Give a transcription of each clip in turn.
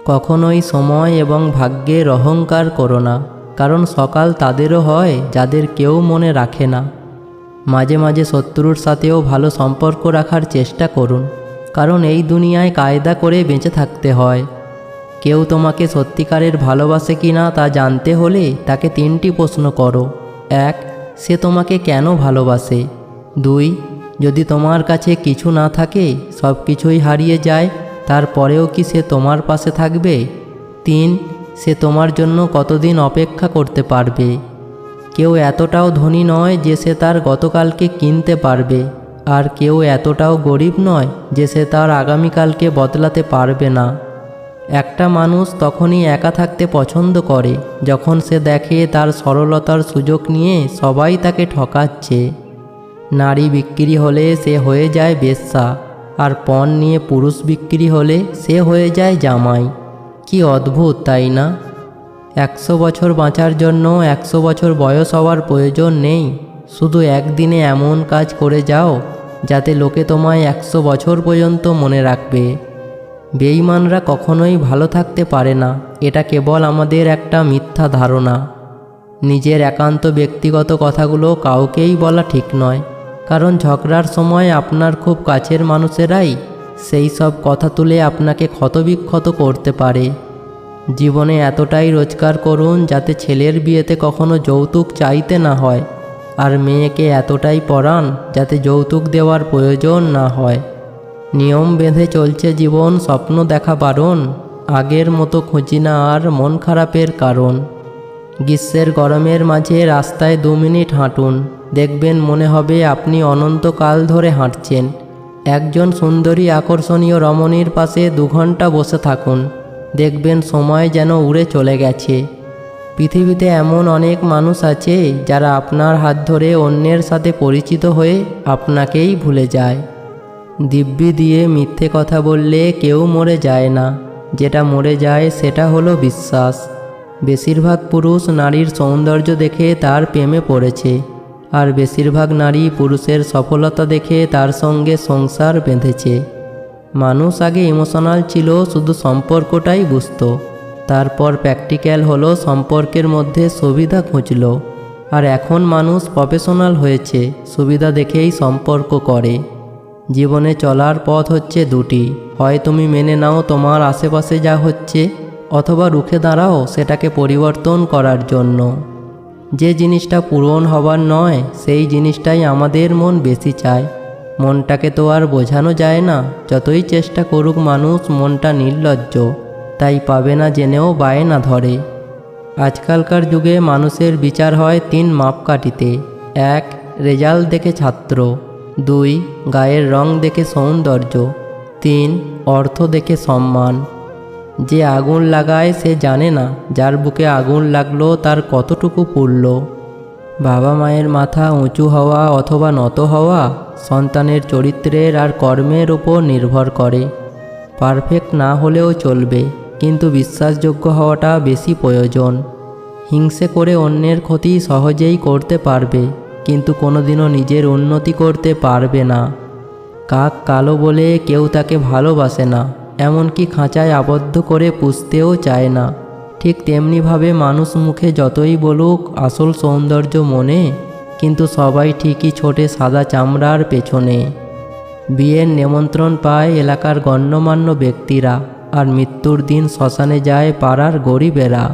কখনোই সময় এবং ভাগ্যের অহংকার করো না, কারণ সকাল তাদেরও হয় যাদের কেউ মনে রাখে না। মাঝে মাঝে শত্রুর সাথেও ভালো সম্পর্ক রাখার চেষ্টা করুন, কারণ এই দুনিয়ায় কায়দা করে বেঁচে থাকতে হয়। কেউ তোমাকে সত্যিকারের ভালোবাসে কি না তা জানতে হলে তাকে 3টি প্রশ্ন করো। 1. সে তোমাকে কেন ভালোবাসে? 2. যদি তোমার কাছে কিছু না থাকে, সব কিছুই হারিয়ে যায়, তারপরেও কি সে তোমার পাশে থাকবে? 3. সে তোমার জন্য কতদিন অপেক্ষা করতে পারবে? কেউ এতটাও ধনী নয় যে সে তার গতকালকে কিনতে পারবে, আর কেউ এতটাও গরিব নয় যে সে তার আগামীকালকে বদলাতে পারবে না। একটা মানুষ তখনই একা থাকতে পছন্দ করে যখন সে দেখে তার সরলতার সুযোগ নিয়ে সবাই তাকে ঠকাচ্ছে। নারী বিক্রি হলে সে হয়ে যায় বেশ্যা, আর পণ নিয়ে পুরুষ বিক্রি হলে সে হয়ে যায় জামাই। কি অদ্ভুত, তাই না? 100 বছর বাঁচার জন্য 100 বছর বয়স হওয়ার প্রয়োজন নেই। শুধু একদিনে এমন কাজ করে যাও যাতে লোকে তোমায় 100 বছর পর্যন্ত মনে রাখবে। বেঈমানরা কখনোই ভালো থাকতে পারে না, এটা কেবল আমাদের একটা মিথ্যা ধারণা। নিজের একান্ত ব্যক্তিগত কথাগুলো কাউকেই বলা ঠিক নয়, কারণ ঝগড়ার সময় আপনার খুব কাছের মানুষেরাই সেই সব কথা তুলে আপনাকে ক্ষতবিক্ষত করতে পারে। জীবনে এতটাই রোজগার করুন যাতে ছেলের বিয়েতে কখনো যৌতুক চাইতে না হয়, আর মেয়েকে এতটাই পড়ান যাতে যৌতুক দেওয়ার প্রয়োজন না হয়। নিয়ম বেঁধে চলছে জীবন, স্বপ্ন দেখা বারণ, আগের মতো খুঁজি না আর মন খারাপের কারণ। গ্রীষ্মের গরমের মাঝে রাস্তায় 2 মিনিট হাঁটুন, দেখবেন মনে হবে আপনি অনন্তকাল ধরে হাঁটছেন। একজন সুন্দরী আকর্ষণীয় রমণীর পাশে 2 ঘন্টা বসে থাকুন, দেখবেন সময় যেন উড়ে চলে গেছে। পৃথিবীতে এমন অনেক মানুষ আছে যারা আপনার হাত ধরে অন্যের সাথে পরিচিত হয়ে আপনাকেই ভুলে যায়। দিব্যি দিয়ে মিথ্যে কথা বললে কেউ মরে যায় না, যেটা মরে যায় সেটা হলো বিশ্বাস। বেশিরভাগ পুরুষ নারীর সৌন্দর্য দেখে তার প্রেমে পড়েছে, আর বেশিরভাগ নারী পুরুষের সফলতা দেখে তার সঙ্গে সংসার বেঁধেছে। মানুষ আগে ইমোশনাল ছিল, শুধু সম্পর্কটাই বুঝত। তারপর প্র্যাকটিক্যাল হলো, সম্পর্কের মধ্যে সুবিধা খুঁজল। আর এখন মানুষ প্রফেশনাল হয়েছে, সুবিধা দেখেই সম্পর্ক করে। জীবনে চলার পথ হচ্ছে 2টি, হয় তুমি মেনে নাও তোমার আশেপাশে যা হচ্ছে, অথবা রুখে দাঁড়াও সেটাকে পরিবর্তন করার জন্য। যে জিনিসটা পূরণ হবার নয় সেই জিনিসটাই আমাদের মন বেশি চায়। মনটাকে তো আর বোঝানো যায় না, যতই চেষ্টা করুক মানুষ, মনটা নির্লজ্জ, তাই পাবে না জেনেও বায়না ধরে। আজকালকার যুগে মানুষের বিচার হয় 3 মাপকাঠিতে। 1. রেজাল্ট দেখে ছাত্র, 2. গায়ের রং দেখে সৌন্দর্য, 3. অর্থ দেখে সম্মান। যে আগুন লাগায় সে জানে না যার বুকে আগুন লাগলো তার কতটুকু পুড়ল। বাবা মায়ের মাথা উঁচু হওয়া অথবা নত হওয়া সন্তানের চরিত্রের আর কর্মের উপর নির্ভর করে। পারফেক্ট না হলেও চলবে, কিন্তু বিশ্বাসযোগ্য হওয়াটা বেশি প্রয়োজন। হিংসে করে অন্যের ক্ষতি সহজেই করতে পারবে, কিন্তু কোনোদিনও নিজের উন্নতি করতে পারবে না। কাক কালো বলে কেউ তাকে ভালোবাসে না, এমনকি খাঁচায় আবদ্ধ করে পুষতেও চায় না। ঠিক তেমনিভাবে মানুষ মুখে যতই বলুক আসল সৌন্দর্য মনে, কিন্তু সবাই ঠিকই ছোটে সাদা চামড়ার পেছনে। বিয়ের নিমন্ত্রণ পায় এলাকার গণ্যমান্য ব্যক্তিরা, আর মৃত্যুর দিন শ্মশানে যায় পাড়ার গরিবেরা।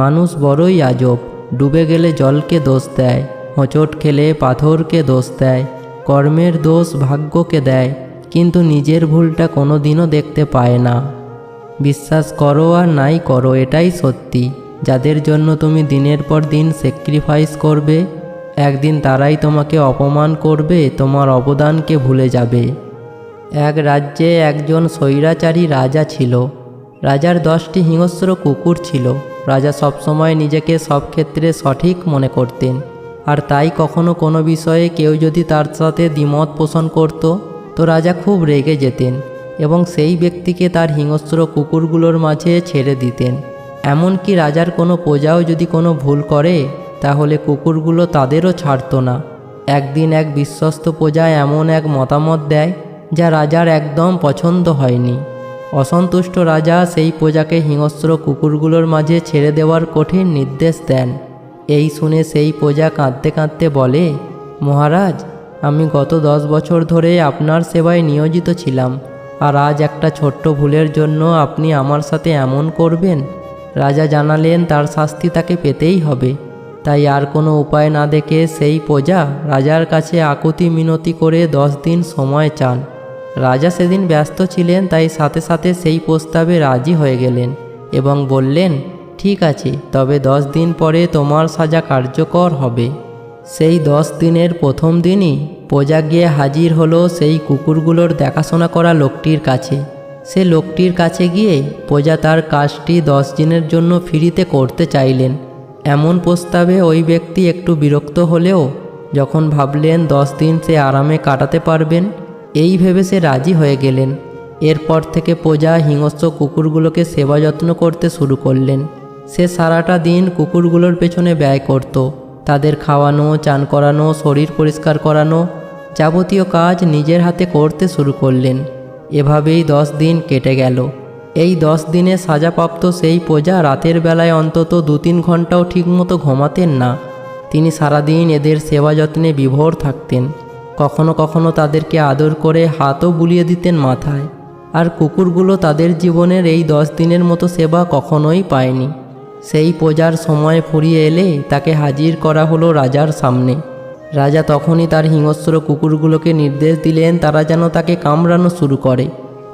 মানুষ বড়ই আজব, ডুবে গেলে জলকে দোষ দেয়, হোঁচট খেলে পাথরকে দোষ দেয়, কর্মের দোষ ভাগ্যকে দেয়, কিন্তু নিজের ভুলটা কোনো দিনও দেখতে পায় না। বিশ্বাস করো আর নাই করো, এটাই সত্যি। যাদের জন্য তুমি দিনের পর দিন স্যাক্রিফাইস করবে, একদিন তারাই তোমাকে অপমান করবে, তোমার অবদানকে ভুলে যাবে। এক রাজ্যে একজন স্বৈরাচারী রাজা ছিল। রাজার 10টি হিংস্র কুকুর ছিল। রাজা সবসময় নিজেকে সব ক্ষেত্রে সঠিক মনে করতেন, আর তাই কখনো কোনো বিষয়ে কেউ যদি তার সাথে দ্বিমত পোষণ করত তো রাজা খুব রেগে যেতেন এবং সেই ব্যক্তিকে তার হিংস্র কুকুরগুলোর মাঝে ছেড়ে দিতেন। এমনকি রাজার কোনো প্রজাও যদি কোনো ভুল করে তাহলে কুকুরগুলো তাদেরও ছাড়ত না। একদিন এক বিশ্বস্ত প্রজা এমন এক মতামত দেয় যা রাজার একদম পছন্দ হয়নি। অসন্তুষ্ট রাজা সেই প্রজাকে হিংস্র কুকুরগুলোর মাঝে ছেড়ে দেওয়ার কঠিন নির্দেশ দেন। এই শুনে সেই প্রজা কাঁদতে কাঁদতে বলে, মহারাজ, আমি গত 10 বছর ধরে আপনার সেবায় নিয়োজিত ছিলাম, আর আজ একটা ছোট্ট ভুলের জন্য আপনি আমার সাথে এমন করবেন? রাজা জানালেন তার শাস্তি তাকে পেতেই হবে। তাই আর কোনো উপায় না দেখে সেই প্রজা রাজার কাছে আকুতি মিনতি করে 10 দিন সময় চান। রাজা সেদিন ব্যস্ত ছিলেন, তাই সাথে সাথে সেই প্রস্তাবে রাজি হয়ে গেলেন এবং বললেন, ঠিক আছে, তবে 10 দিন পরে তোমার সাজা কার্যকর হবে। সেই 10 দিনের প্রথম দিনই প্রজা গিয়ে হাজির হলো সেই কুকুরগুলোর দেখাশোনা করা লোকটির কাছে। সে লোকটির কাছে গিয়ে প্রজা তার কাজটি 10 দিনের জন্য ফ্রিতে করতে চাইলেন। এমন প্রস্তাবে ওই ব্যক্তি একটু বিরক্ত হলেও যখন ভাবলেন 10 দিন সে আরামে কাটাতে পারবেন, এই ভেবে সে রাজি হয়ে গেলেন। এরপর থেকে প্রজা হিংস্র কুকুরগুলোকে সেবা যত্ন করতে শুরু করলেন। সে সারাটা দিন কুকুরগুলোর পেছনে ব্যয় করত। তাদের খাওয়ানো, চান করানো, শরীর পরিষ্কার করানো, যাবতীয় কাজ নিজের হাতে করতে শুরু করলেন। এভাবেই 10 দিন কেটে গেল। এই 10 দিনে সাজাপ্রাপ্ত সেই প্রজা রাতের বেলায় অন্তত 2-3 ঘন্টাও ঠিকমতো ঘুমাতেন না। তিনি সারাদিন এদের সেবা যত্নে বিভোর থাকতেন। কখনো কখনো তাদেরকে আদর করে হাতও বুলিয়ে দিতেন মাথায়। আর কুকুরগুলো তাদের জীবনের এই 10 দিনের মতো সেবা কখনোই পায়নি। সেই প্রজার সময় ফুরিয়ে এলে তাকে হাজির করা হলো রাজার সামনে। রাজা তখনই তার হিংস্র কুকুরগুলোকে নির্দেশ দিলেন তারা যেন তাকে কামড়ানো শুরু করে।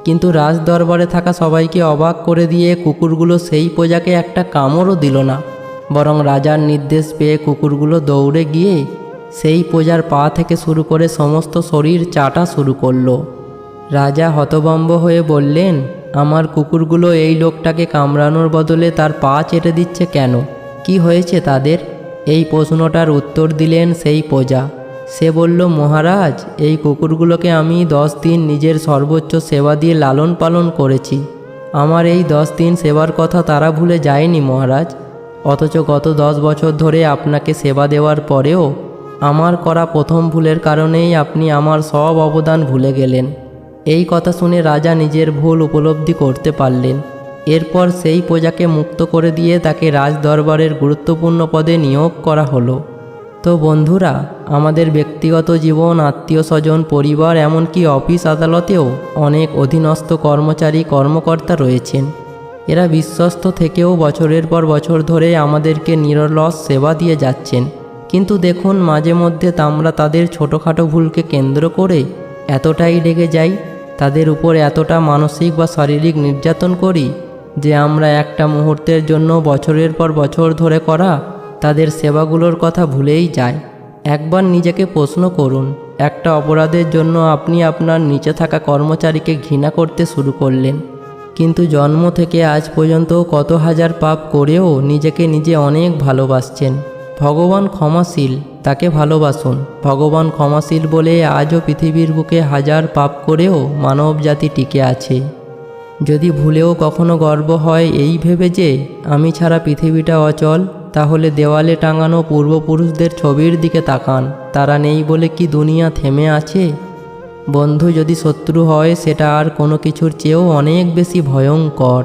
কিন্তু রাজ দরবারে থাকা সবাইকে অবাক করে দিয়ে কুকুরগুলো সেই প্রজাকে একটা কামড়ও দিল না, বরং রাজার নির্দেশ পেয়ে কুকুরগুলো দৌড়ে গিয়ে সেই প্রজার পা থেকে শুরু করে সমস্ত শরীর চাটা শুরু করলো। রাজা হতভম্ব হয়ে বললেন, আমার কুকুরগুলো এই লোকটাকে কামড়ানোর বদলে তার পা চেটে দিচ্ছে কেন? কি হয়েছে তাদের? এই প্রশ্নটার উত্তর দিলেন সেই প্রজা। সে বলল, মহারাজ, এই কুকুরগুলোকে আমি 10 দিন নিজের সর্বোচ্চ সেবা দিয়ে লালন পালন করেছি। আমার এই 10 দিন সেবার কথা তারা ভুলে যায়নি মহারাজ। অথচ গত 10 বছর ধরে আপনাকে সেবা দেওয়ার পরেও আমার করা প্রথম ভুলের কারণেই আপনি আমার সব অবদান ভুলে গেলেন। এই কথা শুনে রাজা নিজের ভুল উপলব্ধি করতে পারলেন। এরপর সেই প্রজাকে মুক্ত করে দিয়ে তাকে রাজ দরবারের গুরুত্বপূর্ণ পদে নিয়োগ করা হলো। তো বন্ধুরা, আমাদের ব্যক্তিগত জীবন, আত্মীয় স্বজন, পরিবার, এমনকি অফিস আদালতেও অনেক অধীনস্থ কর্মচারী কর্মকর্তা রয়েছেন। এরা বিশ্বস্ত থেকেও বছরের পর বছর ধরে আমাদেরকে নিরলস সেবা দিয়ে যাচ্ছেন। কিন্তু দেখুন, মাঝে মধ্যে আমরা তাদের ছোটোখাটো ভুলকে কেন্দ্র করে এতটাই রেগে যাই, তাদের উপর এতটা মানসিক বা শারীরিক নির্যাতন করি যে আমরা একটা মুহূর্তের জন্য বছরের পর বছর ধরে করা তাদের সেবাগুলোর কথা ভুলেই যাই। একবার নিজেকে প্রশ্ন করুন, একটা অপরাধের জন্য আপনি আপনার নিচে থাকা কর্মচারীকে ঘৃণা করতে শুরু করলেন, কিন্তু জন্ম থেকে আজ পর্যন্ত কত হাজার পাপ করেও নিজেকে নিজে অনেক ভালোবাসছেন। ভগবান ক্ষমাশীল, তাকে ভালোবাসুন। ভগবান ক্ষমাশীল বলে আজও পৃথিবীর বুকে হাজার পাপ করেও মানব জাতি টিকে আছে। যদি ভুলেও কখনো গর্ব হয় এই ভেবে যে আমি ছাড়া পৃথিবীটা অচল, তাহলে দেওয়ালে টাঙানো পূর্বপুরুষদের ছবির দিকে তাকান। তারা নেই বলে কি দুনিয়া থেমে আছে? বন্ধু যদি শত্রু হয়, সেটা আর কোনো কিছুর চেয়েও অনেক বেশি ভয়ঙ্কর।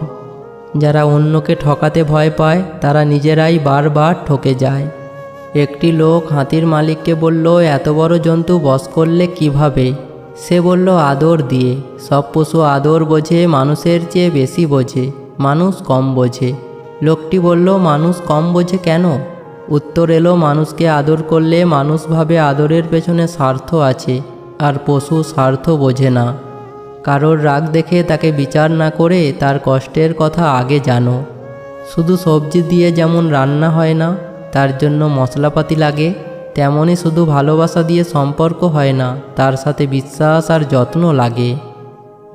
যারা অন্যকে ঠকাতে ভয় পায়, তারা নিজেরাই বারবার ঠকে যায়। একটি লোক হাতির মালিককে বলল, এত বড় জন্তু বশ করলে কিভাবে? সে বলল, আদর দিয়ে। সব পশু আদর বোঝে, মানুষের চেয়ে বেশি বোঝে, মানুষ কম বোঝে। লোকটি বলল, মানুষ কম বোঝে কেন? উত্তর এলো, মানুষকে আদর করলে মানুষ ভাবে আদরের পেছনে স্বার্থ আছে, আর পশু স্বার্থ বোঝে না। কারোর রাগ দেখে তাকে বিচার না করে তার কষ্টের কথা আগে জানো। শুধু সবজি দিয়ে যেমন রান্না হয় না, তার জন্য মশলাপাতি লাগে, তেমনই শুধু ভালোবাসা দিয়ে সম্পর্ক হয় না, তার সাথে বিশ্বাস আর যত্ন লাগে।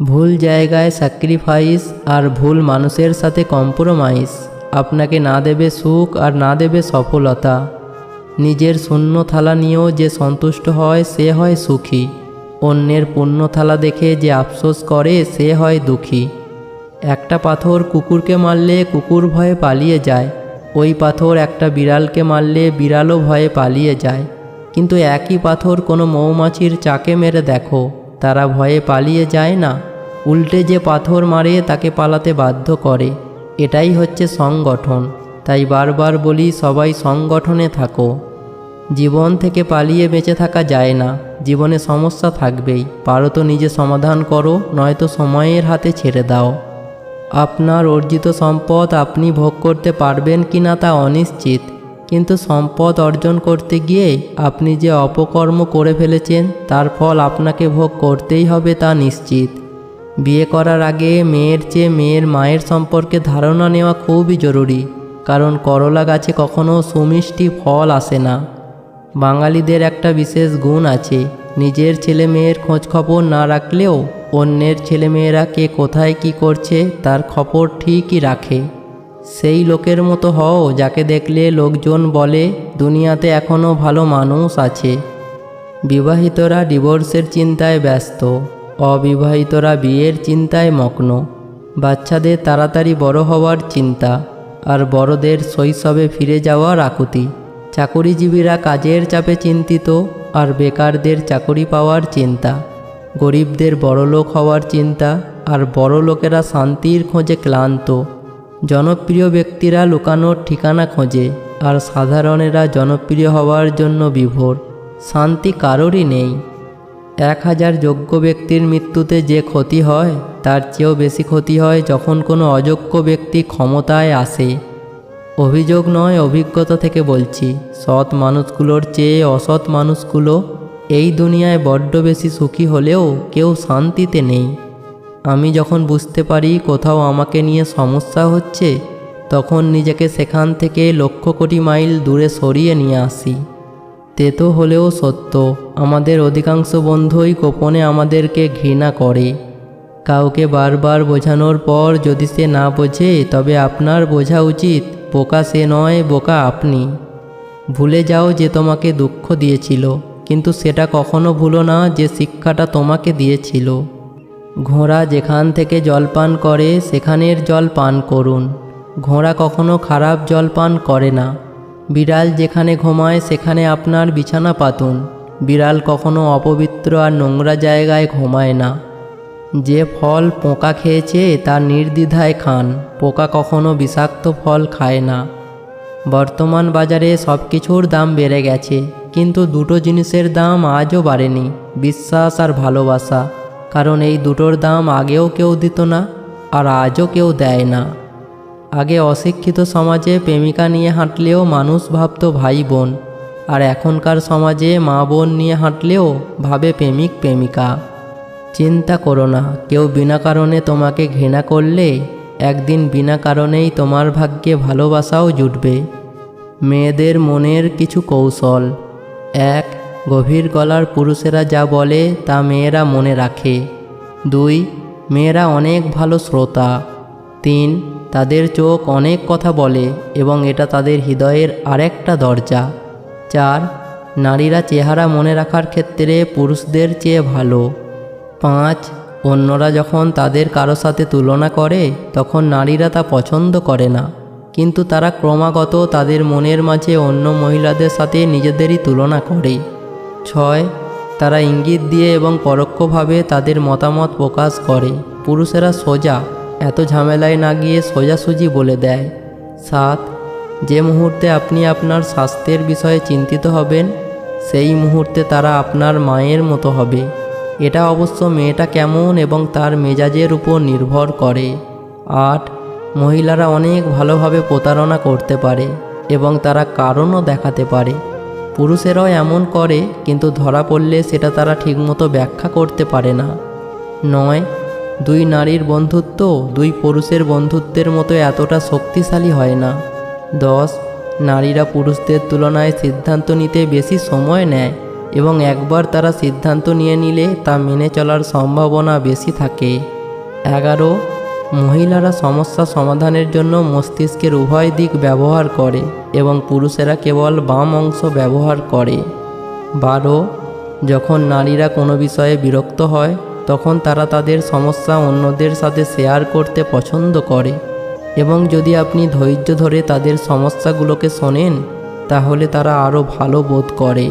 ভুল জায়গায় স্যাক্রিফাইস আর ভুল মানুষের সাথে কম্প্রোমাইজ আপনাকে না দেবে সুখ আর না দেবে সফলতা। নিজের শূন্য থালা নিয়েও যে সন্তুষ্ট হয় সে হয় সুখী। অন্যের পূর্ণ থালা দেখে যে আফসোস করে সে হয় দুঃখী। একটা পাথর কুকুরকে মারলে কুকুর ভয়ে পালিয়ে যায়, ওই পাথর একটা বিড়ালকে মারলে বিড়ালও ভয়ে পালিয়ে যায়। কিন্তু একই পাথর কোনো মৌমাছির চাকে মেরে দেখো, তারা ভয়ে পালিয়ে যায় না। উল্টে যে পাথর মারে তাকে পালাতে বাধ্য করে। এটাই হচ্ছে সংগঠন। তাই বারবার বলি, সবাই সংগঠনে থাকো। জীবন থেকে পালিয়ে বেঁচে থাকা যায় না। জীবনে সমস্যা থাকবেই, পারো তো নিজে সমাধান করো, নয়তো সময়ের হাতে ছেড়ে দাও। আপনার অর্জিত সম্পদ আপনি ভোগ করতে পারবেন কি না তা অনিশ্চিত, কিন্তু সম্পদ অর্জন করতে গিয়ে আপনি যে অপকর্ম করে ফেলেছেন তার ফল আপনাকে ভোগ করতেই হবে তা নিশ্চিত। বিয়ে করার আগে মেয়ের চেয়ে মেয়ের মায়ের সম্পর্কে ধারণা নেওয়া খুবই জরুরি, কারণ করলা গাছে কখনো সুমিষ্টি ফল আসে না। বাঙালিদের একটা বিশেষ গুণ আছে, নিজের ছেলে মেয়ের খোঁজখবর না রাখলেও অন্যের ছেলেমেয়েরা কে কোথায় কি করছে তার খবর ঠিকই রাখে। সেই লোকের মতো হও যাকে দেখলে লোকজন বলে দুনিয়াতে এখনও ভালো মানুষ আছে। বিবাহিতরা ডিভোর্সের চিন্তায় ব্যস্ত, অবিবাহিতরা বিয়ের চিন্তায় মগ্ন। বাচ্চাদের তাড়াতাড়ি বড় হওয়ার চিন্তা, আর বড়দের শৈশবে ফিরে যাওয়ার আকুতি। চাকুরিজীবীরা কাজের চাপে চিন্তিত, আর বেকারদের চাকরি পাওয়ার চিন্তা। গরিবদের বড়লোক হওয়ার চিন্তা, আর বড়লোকেরা শান্তির খোঁজে ক্লান্ত। জনপ্রিয় ব্যক্তিরা লুকানোর ঠিকানা খোঁজে, আর সাধারণেরা জনপ্রিয় হওয়ার জন্য বিভোর। শান্তি কারোরই নেই। 1000 যোগ্য ব্যক্তির মৃত্যুতে যে ক্ষতি হয় তার চেয়েও বেশি ক্ষতি হয় যখন কোনো অযোগ্য ব্যক্তি ক্ষমতায় আসে। অভিযোগ নয়, অভিজ্ঞতা থেকে বলছি, সৎ মানুষগুলোর চেয়ে অসৎ মানুষগুলো এই দুনিয়ায় বড্ড বেশি সুখী হলেও কেউ শান্তিতে নেই। আমি যখন বুঝতে পারি কোথাও আমাকে নিয়ে সমস্যা হচ্ছে, তখন নিজেকে সেখান থেকে লক্ষ কোটি মাইল দূরে সরিয়ে নিয়ে আসি। তেতো হলেও সত্য, আমাদের অধিকাংশ বন্ধুই গোপনে আমাদেরকে ঘৃণা করে। কাউকে বারবার বোঝানোর পর যদি সে না বোঝে, তবে আপনার বোঝা উচিত বোকা সে নয়, বোকা আপনি। ভুলে যাও যে তোমাকে দুঃখ দিয়েছিল, কিন্তু সেটা কখনো ভুলো না যে শিক্ষাটা তোমাকে দিয়েছিল। ঘোড়া যেখান থেকে জল পান করে সেখানের জল পান করুন। ঘোড়া কখনো খারাপ জল পান করে না। বিড়াল যেখানে ঘুমায় সেখানে আপনার বিছানা পাতুন। বিড়াল কখনো অপবিত্র আর নোংরা জায়গায় ঘুমায় না। যে ফল পোকা খেয়েছে তা নির্দ্বিধায় খান, পোকা কখনো বিষাক্ত ফল খায় না। বর্তমান বাজারে সব কিছুর দাম বেড়ে গেছে, কিন্তু দুটো জিনিসের দাম আজও বাড়েনি, বিশ্বাস আর ভালোবাসা। কারণ এই দুটোর দাম আগেও কেউ দিত না, আর আজও কেউ দেয় না। আগে অশিক্ষিত সমাজে প্রেমিকা নিয়ে হাঁটলেও মানুষ ভাবত ভাই বোন, আর এখনকার সমাজে মা বোন নিয়ে হাঁটলেও ভাবে প্রেমিক প্রেমিকা। চিন্তা করো না, কেউ বিনা কারণে তোমাকে ঘৃণা করলে একদিন বিনা কারণেই তোমার ভাগ্যে ভালোবাসাও জুটবে। মেয়েদের মনের কিছু কৌশল। 1. গভীর গলার পুরুষেরা যা বলে তা মেয়েরা মনে রাখে। 2. মেয়েরা অনেক ভালো শ্রোতা। 3. তাদের চোখ অনেক কথা বলে এবং এটা তাদের হৃদয়ের আরেকটা দরজা। 4. নারীরা চেহারা মনে রাখার ক্ষেত্রে পুরুষদের চেয়ে ভালো। 5. অন্যরা যখন তাদের কারো সাথে তুলনা করে তখন নারীরা তা পছন্দ করে না, কিন্তু তারা ক্রমাগত তাদের মনের মাঝে অন্য মহিলাদের সাথে নিজেদেরই তুলনা করে। 6. তারা ইঙ্গিত দিয়ে এবং পরোক্ষভাবে তাদের মতামত প্রকাশ করে। পুরুষেরা সোজা, এত ঝামেলায় না গিয়ে সোজাসুজি বলে দেয়। 7. যে মুহূর্তে আপনি আপনার স্বাস্থ্যের বিষয়ে চিন্তিত হবেন, সেই মুহূর্তে তারা আপনার মায়ের মতো হবে। এটা অবশ্য মেয়েটা কেমন এবং তার মেজাজের উপর নির্ভর করে। 8. মহিলারা অনেক ভালোভাবে প্রতারণা করতে পারে এবং তারা কারণও দেখাতে পারে। পুরুষেরাও এমন করে, কিন্তু ধরা পড়লে সেটা তারা ঠিকমতো ব্যাখ্যা করতে পারে না। 9. 2 নারীর বন্ধুত্ব 2 পুরুষের বন্ধুত্বের মতো এতটা শক্তিশালী হয় না। 10. নারীরা পুরুষদের তুলনায় সিদ্ধান্ত নিতে বেশি সময় নেয় এবং একবার তারা সিদ্ধান্ত নিয়ে নিলে তা মেনে চলার সম্ভাবনা বেশি থাকে। 11. মহিলারা সমস্যা সমাধানের জন্য মস্তিষ্কের উভয় দিক ব্যবহার করে এবং পুরুষেরা কেবল বাম অংশ ব্যবহার করে। 12. যখন নারীরা কোনো বিষয়ে বিরক্ত হয় তখন তারা তাদের সমস্যা অন্যদের সাথে শেয়ার করতে পছন্দ করে, এবং যদি আপনি ধৈর্য ধরে তাদের সমস্যাগুলোকে শোনেন তাহলে তারা আরও ভালো বোধ করে।